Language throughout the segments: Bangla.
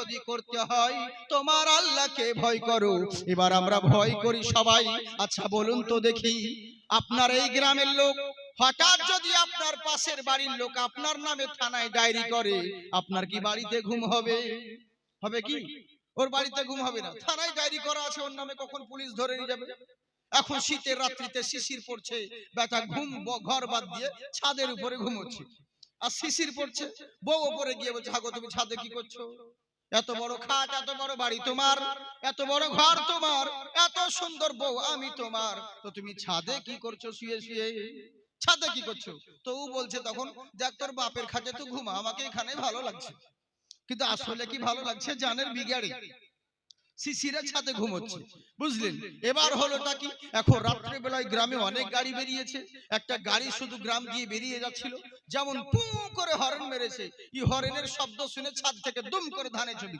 যদি করতে হয় তোমার আল্লাহকে ভয় করো। এবার আমরা ভয় করি সবাই। আচ্ছা বলুন তো দেখি, আপনার এই গ্রামের লোক হঠাৎ যদি আপনার পাশের বাড়ির লোক আপনার নামে থানায় ডায়েরি করে, আপনার কি বাড়িতে ঘুম হবে? হবে কি? ওর বাড়িতে ঘুম হবে না। থানায় ডায়েরি করা আছে ওর নামে, কখন পুলিশ ধরে নিয়ে যাবে। এখন শীতের রাত্রিতে শিশির পড়ছে, বেটা ঘুম ঘর বাদ দিয়ে ছাদের উপরে ঘুমোচ্ছে, আর শিশির পড়ছে। বউ উপরে গিয়ে বলছে, হাগো তুমি ছাদে কি করছো? এত বড় খাট, এত বড় বাড়ি তোমার, এত বড় ঘর তোমার, এত সুন্দর বউ আমি তোমার, তো তুমি ছাদে কি করছো শুয়ে শুয়ে? ছাদে কি করছো? তো ও বলছে তখন, দেখ তোর বাপের খাটে তো ঘুমা, আমাকে এখানে ভালো লাগছে। কিন্তু আসলে কি ভালো লাগছে? জানের বিগাড়ে শিশিরে ছাদে ঘুমোচ্ছে, বুঝলেন? এবার হলোটা কি, এখন রাত্রে বেলায় গ্রামে অনেক গাড়ি বেরিয়েছে। একটা গাড়ি শুধু গ্রাম দিয়ে বেরিয়ে যাচ্ছিল, যেমন পু করে হর্ন মেরেছে, এই হর্নের শব্দ শুনে ছাদ থেকে দুম করে ধানের জমি,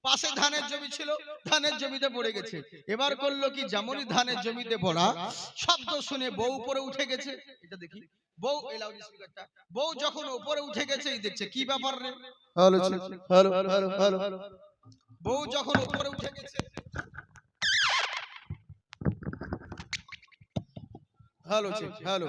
পাশে ধানের জমি ছিল, ধানের জমিতে পড়ে গেছে। এবার করলো কি, যেমনই ধানের জমিতে পড়া শব্দ শুনে বউ উপরে উঠে গেছে। এটা দেখি, বউ এই লাউড স্পিকারটা, বউ যখন উপরে উঠে গেছে, এই দেখছে কি ব্যাপার রে। Hello hello hello hello. বউ যখন উপরে উঠে গেছে, হ্যালো হ্যালো,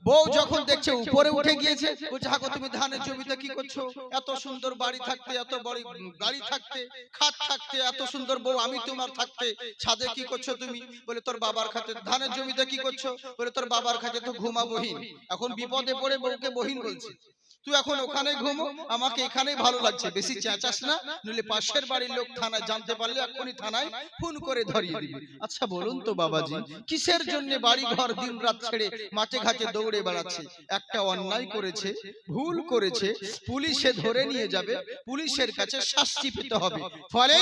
বউ যখন দেখছে উপরে উঠে গিয়েছে, বলছে হাগো তুমি ধানের জমিতে কি করছো? এত সুন্দর বাড়ি থাকতে, এত বড় গাড়ি থাকতে, খাট থাকতে, এত সুন্দর বউ আমি তোমার থাকতে ছাদে কি করছো তুমি? বলে তোর বাবার খাতে। ধানের জমিতে কি করছো? বলে তোর বাবার খাতে তো ঘুমা বহিন। এখন বিপদে পড়ে বউকে বহিন বলছে। তুই এখন ওখানে ঘুমো, আমাকে এখানেই ভালো লাগছে, বেশি চেঁচাস না, নইলে পাশের বাড়ির লোক থানায় জানতে পারলে এখনই থানায় ফোন করে ধরিয়ে দিবে। আচ্ছা বলুন তো বাবাজি, কিসের জন্য বাড়ি ঘর দিন রাত ছেড়ে মাঠে ঘাটে দৌড়ে বেড়াচ্ছে? একটা অন্যায় করেছে, ভুল করেছে, পুলিশে ধরে নিয়ে যাবে, পুলিশের কাছে শাস্তি পেতে হবে। ফলে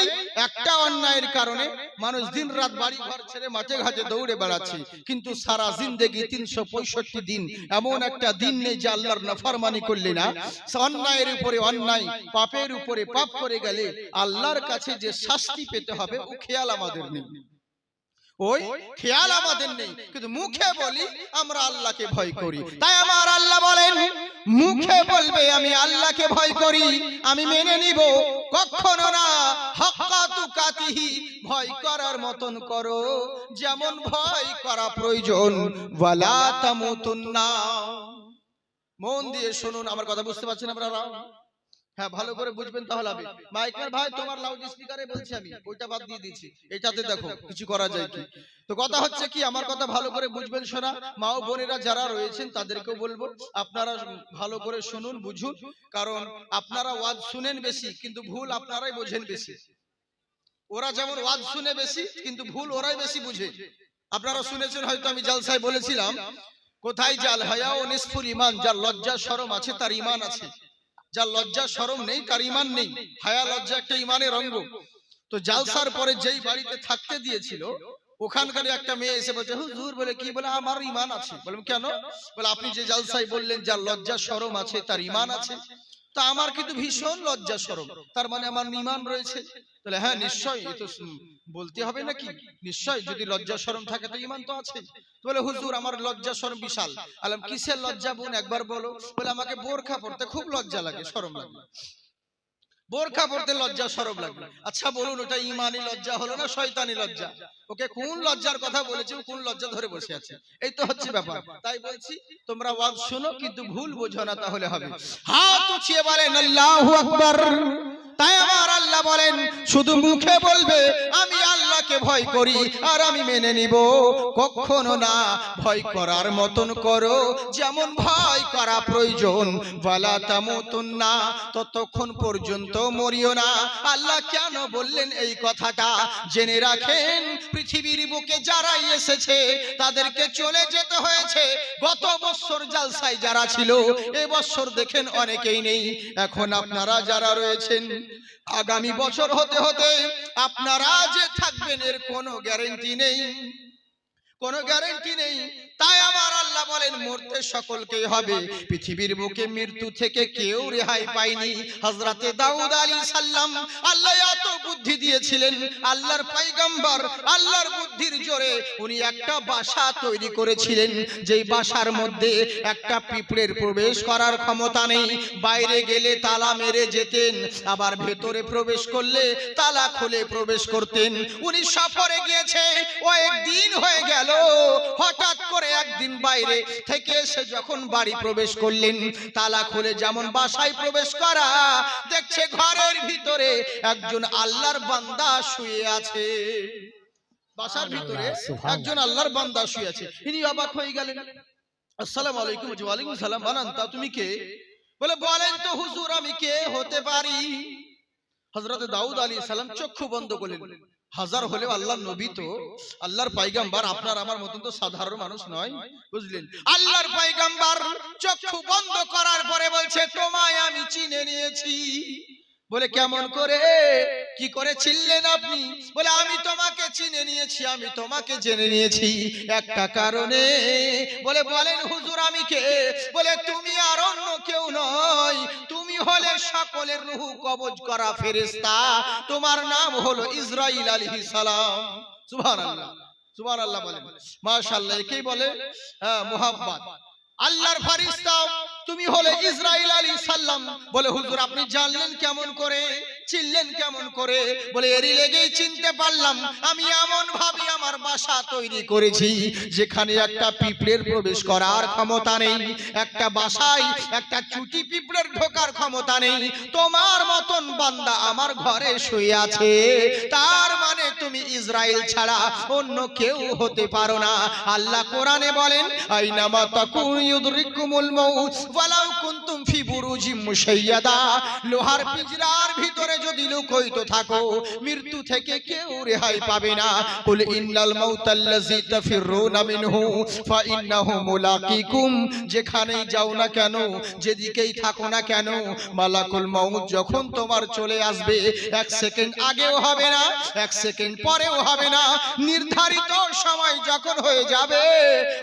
একটা অন্যায়ের কারণে মানুষ দিন রাত বাড়ি ঘর ছেড়ে মাঠে ঘাটে দৌড়ে বেড়াচ্ছে, কিন্তু সারা জিন্দেগি 365 দিন এমন একটা দিন নেই যে আল্লাহর নাফরমানি করলে না, অন্যায়ের উপরে অন্যায়, পাপের উপরে পাপ করে গেলে আল্লাহর কাছে যে শাস্তি পেতে হবে ও খেয়াল আমাদের নেই। ওই খেয়াল আমাদের নেই, কিন্তু মুখে বলি আমরা আল্লাহকে ভয় করি। তাই আমার আল্লাহ বলেন, মুখে বলবে আমি আল্লাহকে ভয় করি, আমি মেনে নিব, কখনো না হাক্কা তুকাতিহি, ভয় করার মতন করো যেমন ভয় করা প্রয়োজন, ওয়ালা তামুতুন্না। মন দিয়ে শুনুন, আমার কথা বুঝতে পারছেন আপনারা? হ্যাঁ, ভালো করে বুঝবেন তাহলে হবে। মাইকের ভাই তোমার লাউড স্পিকারে বলছি, আমি ওইটা বাদ দিয়ে দিয়েছি, এটাতে দেখো কিছু করা যায় কি। তো কথা হচ্ছে কি, আমার কথা ভালো করে বুঝবেন। শোনা মা ও বোনেরা যারা রয়েছেন তাদেরকেও বলবো, আপনারা ভালো করে শুনুন, বুঝুন, কারণ আপনারা ওয়াজ শুনেন বেশি, কিন্তু ভুল আপনারাই বোঝেন বেশি। ওরা যেমন ওয়াজ শুনে বেশি, কিন্তু ভুল ওরাই বেশি বুঝে। আপনারা শুনেছেন হয়তো, আমি জালসায় বলেছিলাম, কোথায় জাল হায়া ও নিসফুল ঈমান, যার লজ্জা শরম আছে তার ঈমান আছে, যার লজ্জা শরম নেই তার ঈমান নেই। হায়া লজ্জা একটা ঈমানের অঙ্গ। তো জালসার পরে যেই বাড়িতে থাকতে দিয়েছিল, ওখানকার একটা মেয়ে এসে বলছে, হুজুর, বলে কি? বলে আমার ঈমান আছে। বললাম কেন? বলে আপনি যে জালসায় বললেন যার লজ্জা শরম আছে তার ঈমান আছে, তা আমার কিন্তু ভীষণ লজ্জা শরম, তার মানে আমার ঈমান রয়েছে। তাহলে হ্যাঁ নিশ্চয়ই, এ তো বলতে হবে নাকি? নিশ্চয়, যদি লজ্জা শরম থাকে তো ঈমান তো আছে। বলে হুজুর আমার লজ্জা শরম বিশাল। আলাম কিসের লজ্জা বোন একবার বলো? বলে আমাকে বোরখা পড়তে খুব লজ্জা লাগে, শরম লাগে, বোরখা পড়তে লজ্জা শরম লাগে। আচ্ছা বলুন, ওটা ঈমানি লজ্জা হলো না শয়তানি লজ্জা? ওকে কোন লজ্জার কথা বলেছে, কোন লজ্জা ধরে বসে আছে, এই তো হচ্ছে ব্যাপার। তাই বলছি তোমরা ওয়াজ শোনো, কিন্তু ভুল বোঝো না, তাহলে হবে। হাত উঠিয়ে বলেন আল্লাহু আকবার। তাই আমার আল্লাহ বলেন, শুধু মুখে বলবে আমি আল্লাহকে ভয় করি আর আমি মেনে নিব, কখনো না ভয় করার মতন করো যেমন ভয় করা প্রয়োজন, ওয়ালা তামুতুন্না, ততক্ষণ পর্যন্ত মরিও না। আল্লাহ কেন বললেন এই কথাটা জেনে রাখেন। পৃথিবীর বুকে যারা এসেছে তাদেরকে চলে যেতে হয়েছে। গত বছর জালসায় যারা ছিল, এই বছর দেখেন অনেকেই নেই। এখন আপনারা যারা রয়েছেন, আগামী বছর হতে হতে আপনারা যে থাকবেন এর কোনো গ্যারান্টি নেই। কোনো গ্যারান্টি নেই। তাই আমার আল্লাহ বলেন মরতে সকলকেই হবে। পৃথিবীর বুকে মৃত্যু থেকে কেউ রেহাই পায়নি। হযরতে দাউদ আলাইহিস সালাম আল্লাহ এত বুদ্ধি দিয়েছিলেন, আল্লাহর পয়গম্বর আল্লাহর বুদ্ধির জোরে উনি একটা বাসা তৈরি করেছিলেন, যেই বাসার মধ্যে একটা পিঁপড়ের প্রবেশ করার ক্ষমতা নেই। বাইরে গেলে তালা মেরে যেতেন, আবার ভেতরে প্রবেশ করলে তালা খুলে প্রবেশ করতেন। উনি সফরে গিয়েছে, ও একদিন হয়ে গেল। হঠাৎ করে একদিন বাইরে থেকে এসে যখন বাড়ি প্রবেশ করলেন, তালা খুলে যেমন বাসায় প্রবেশ করা, দেখছে ঘরের ভিতরে একজন আল্লাহর বান্দা শুয়ে আছে। বাসার ভিতরে একজন আল্লাহর বান্দা শুয়ে আছে। ইনি অবাক হয়ে গেলেন। আসসালামু আলাইকুম। ওয়া আলাইকুম সালাম। বানান তা তুমি কে? বলে বলেন তো হুজুর আমি কে হতে পারি? হযরতে দাউদ আলাইহিস সালাম চক্ষু বন্ধ করলেন। হাজার হলেও আল্লাহর নবী তো, আল্লাহর পয়গম্বর, আপনার আমার মতন তো সাধারণ মানুষ নয়, বুঝলেন? আল্লাহর পয়গম্বর চক্ষু বন্ধ করার পরে বলছে তোমায় আমি চিনে নিয়েছি। বলে কেমন করে, কি করে চিনলেন আপনি? বলে আমি তোমাকে চিনে নিয়েছি, আমি তোমাকে জেনে নিয়েছি একটা কারণে। বলে বলেন হুজুর আমি কে? বলে তুমি আর অন্য কেউ নয়, তুমি হলে সকলের রূহ কবজ করা ফেরেশতা, তোমার নাম হলো ইসরাইল আলাইহিস সালাম। সুবহানাল্লাহ, সুবহানাল্লাহ বলেন, মাশাআল্লাহ। একেই বলে মুহাব্বত। আল্লাহর ফেরেশতা তুমি হলে ইসরাইল আলাইহিস সালাম। বলে হুজুর আপনি জানলেন কেমন করে, চিনলেন কেমন করে? বলে এরই লেগেই চিনতে পারলাম, আমি এমন ভাবে আমার বাসা তৈরি করেছি যেখানে একটা পিঁপড়ের প্রবেশ করার ক্ষমতা নেই, একটা বাসায় একটা চুটি পিঁপড়ের ঢোকার ক্ষমতা নেই। তোমার মতন বান্দা আমার ঘরে শুয়ে আছে, তার মানে তুমি ইসরাইল ছাড়া অন্য কেউ হতে পারো না। আল্লাহ কোরআনে বলেন আইনামা তাকুনু ইউদরিকুমুল মাউত ওয়ালাউ কুনতুম ফি বুরুজিম মুশাইয়াদা। লোহার পিঞ্জরার ভিতরে যদি লুকায়িত থাকো, মৃত্যু থেকে কেউ রেহাই পাবে না। কুল ইন্নাল মাউতাল্লাযী তাফিরুনা মিনহু ফাইন্নাহু মুলাকিকুম। যেখানেই যাও না কেন, যেদিকেই থাকো না কেন, মালাকুল মাউত যখন তোমার চলে আসবে, এক সেকেন্ড আগেও হবে না, এক সেকেন্ড পরেও হবে না, নির্ধারিত সময় যখন হয়ে যাবে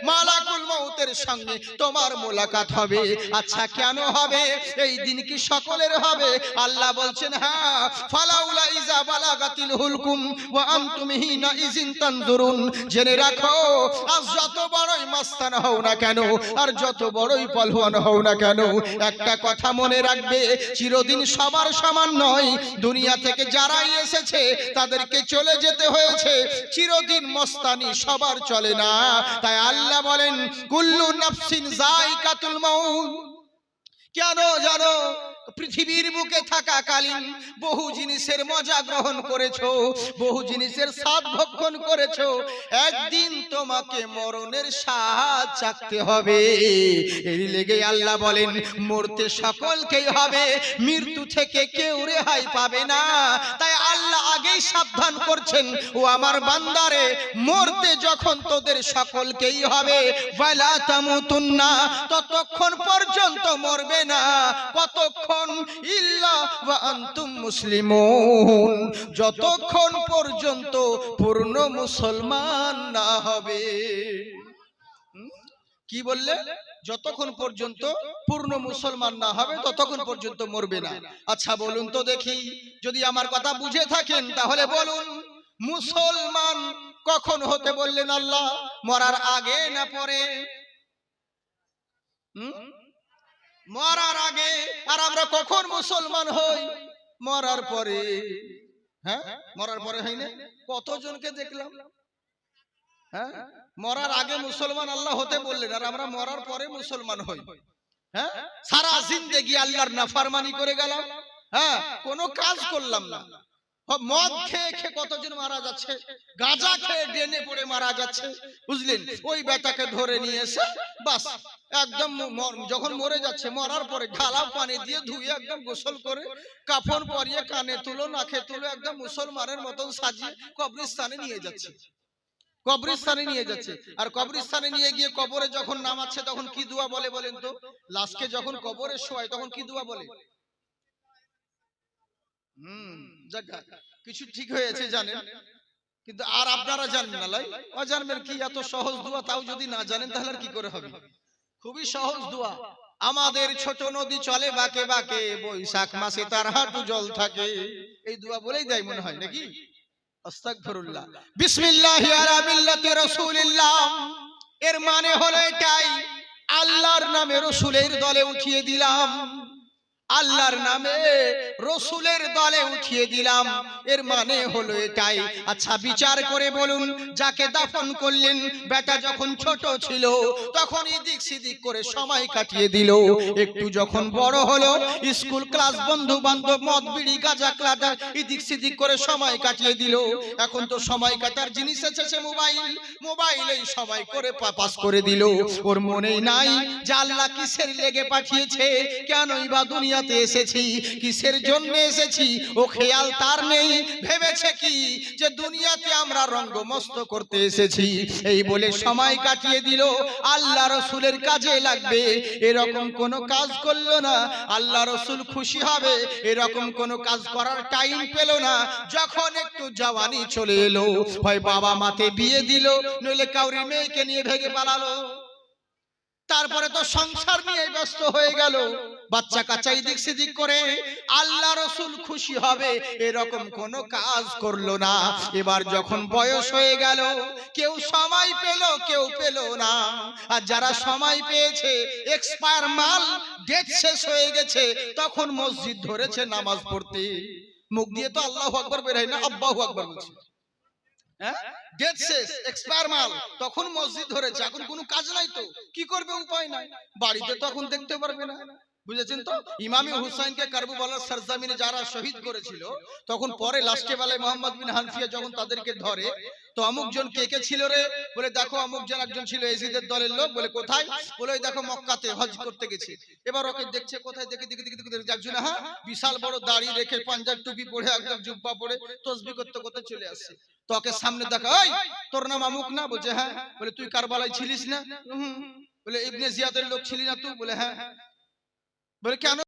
মালাকুল মাউতের সঙ্গে তোমার মোলাকাত হবে। আচ্ছা কেন হবে? এই দিন কি সকলের হবে? আল্লাহ বলছেন হ্যাঁ, ফালাউলা ইজা বালাগাতিল হুলকুম ওয়া আনতুম হিনা ইজিন তানজুরুন। জেনে রাখো আজ যত বড়ই মাস্তান হও না কেন, আর যত বড়ই পলওয়ান হও না কেন, একটা কথা মনে রাখবে, চিরদিন সবার সমান নয়। দুনিয়া থেকে যারাই এসেছে তাদেরকে চলে যেতে হয়েছে, চিরদিন মস্তানি সবার চলে না। তাই আল্লাহ বলেন কুল্লু নাফসিন যায়কাতুল মাউত। কেন জানো? পৃথিবীর বুকে থাকাকালীন বহু জিনিসের মজা গ্রহণ করেছো, বহু জিনিসের স্বাদ ভক্ষণ করেছো। একদিন তোমাকে মরণের স্বাদ চাখতে হবে। এই লেগে আল্লাহ বলেন মরতে সকলকেই হবে, মৃত্যু থেকে কেউ রেহাই পাবে না। তাই আল্লাহ আগেই সাবধান করছেন, ও আমার বান্দারে, মরতে যখন তোদের সকলকেই হবে, ওয়ালা তামুতুন্না, ততক্ষণ পর্যন্ত মরবে না। কতক্ষণ? ইল্লা ওয়া আনতুম মুসলিমুন, যতক্ষণ পর্যন্ত পূর্ণ মুসলমান না হবে। কি বললে? যতক্ষণ পর্যন্ত পূর্ণ মুসলমান না হবে ততক্ষণ পর্যন্ত মরবে না। আচ্ছা বলুন তো দেখি, যদি আমার কথা বুঝে থাকেন তাহলে বলুন, মুসলমান কখন হতে বললেন আল্লাহ? মরার আগে না পরে? মরার আগে। আর আমরা কখন মুসলমান হই? মরার পরে। হ্যাঁ, মরার পরে হয় না? কতজনকে দেখলাম হ্যাঁ মরার আগে মুসলমান আল্লাহ হতে বললেন, আর আমরা মরার পরে মুসলমান হই। হ্যাঁ, সারা জিন্দেগি আল্লাহর নাফরমানি করে গেলাম, হ্যাঁ, কোনো কাজ করলাম না। মদ খেয়ে খেয়ে কতজন মারা যাচ্ছে, গাঁজা খেয়ে ডেনে পড়ে মারা যাচ্ছে, বুঝলেন? ওই বেটাকে ধরে নিয়ে এসে বাস একদম যখন মরে যাচ্ছে, মরার পরে ঢালা পানি দিয়ে ধুয়ে একদম গোসল করে কাফন পরিয়ে কানে তুলো নাকে তুলো একদম মুসলমানের মতন সাজিয়ে কবরস্থানে নিয়ে যাচ্ছে, কবরস্থানে নিয়ে যাচ্ছে। আর কবরস্থানে নিয়ে গিয়ে কবরে যখন নামাচ্ছে তখন কি দোয়া বলে বলেন তো? লাশকে যখন কবরে শোয় তখন কি দোয়া বলে? কিছু ঠিক হয়েছে জানেন? কিন্তু আর আপনারা জানেন না, লাই অজানবেন কি এত সহজ দোয়া, তাও যদি না জানেন তাহলে আর কি করে হবে। খুবই সহজ দোয়া। আমাদের ছোট নদী চলে বাঁকে বাঁকে, বৈশাখ মাসে তার হাঁটু জল থাকে। এই দোয়া বলেই দেয় মনে হয় নাকি। আস্তাগফিরুল্লাহ। বিসমিল্লাহি আলা মিল্লাতি রাসূলিল্লাহ, এর মানে হলো এটাই, আল্লাহর নামে রাসূলের দলে উঠিয়ে দিলাম, আল্লাহর নামে রসুলের দলে উঠিয়ে দিলাম। এর মানে হলো এটাই। আচ্ছা বিচার করে বলুন, যাকে দাফন করলেন বেটা যখন ছোট ছিল তখন এদিক সেদিক করে সময় কাটিয়ে দিল, একটু যখন বড় হলো স্কুল ক্লাস বন্ধু বান্ধব মদ বিড়ি গাঁজা ক্লাটা এদিক সেদিক করে সময় কাটিয়ে দিল। এখন তো সময় কাটার জিনিস এসেছে মোবাইল, মোবাইলেই সময় করে পাস করে দিল। ওর মনেই নাই যে আল্লাহ কিসের লেগে পাঠিয়েছে, কেনই বা দুনিয়া এসেছি, কিসের জন্য এসেছি, ও খেয়াল তার নেই। ভেবেছে কি যে দুনিয়াতে আমরা রঙ্গমস্ত করতে এসেছি, এই বলে সময় কাটিয়ে দিল। আল্লাহ রসুলের কাজে লাগবে এরকম কোন কাজ করলো না, আল্লাহ রসুল খুশি হবে এরকম কোন কাজ করার টাইম পেল না। যখন একটু জওয়ানি চলে এলো, হয় বাবা মাকে বিয়ে দিল, নইলে কাউরি মেয়েকে নিয়ে ভেগে পালালো, তারপরে তো সংসার নিয়ে ব্যস্ত হয়ে গেল, বাচ্চা কাচ্চা এদিক সেদিক করে। আল্লাহ রসুল খুশি হবে এরকম কোন কাজ করলো না। এবার যখন বয়স হয়ে গেল, কেউ সময় পেল কেউ পেল না, আর যারা সময় পেয়েছে এক্সপায়ার মাল, ডেট শেষ হয়ে গেছে, তখন মসজিদ ধরেছে নামাজ পড়তে। মুখ দিয়ে তো আল্লাহু আকবার বের হয় না, আল্লাহু আকবার বলছে। ডেট শেষ, এক্সপায়ার মাল, তখন মসজিদ ধরেছে। এখন কোনো কাজ নাই তো কি করবে, উপায় নাই, বাড়িতে তখন দেখতে পারবে না। বুঝেছেন তো? ইমামে হুসাইনকে কারবালার সরজমিনে যারা শহীদ করেছিল, তখন পরে লাস্টে বেলায় মোহাম্মদ বিন হানফিয়া যখন তাদেরকে ধরে, তো অমুক জন কে কে ছিল রে, বলে দেখো অমুক জন একজন ছিল ইয়াজিদের দলের লোক। বলে কোথায়? বলে ওই দেখো মক্কাতে হজ করতে গেছে। এবার ওকে দেখছে কোথায়, দেখে দেখে দেখে দেখে একজন, হ্যাঁ বিশাল বড় দাড়ি রেখে পাঞ্জাব টুপি পরে একদম জুব্বা পরে তসবিহ করতে করতে চলে আসছে। তোকে সামনে দেখা, ওই তোর নাম আমুক না? বলছে হ্যাঁ। বলে তুই কারবালায় ছিলিস না? বলে ইবনে জিয়াদের লোক ছিলি না তুই? বলে হ্যাঁ। বলে কেন?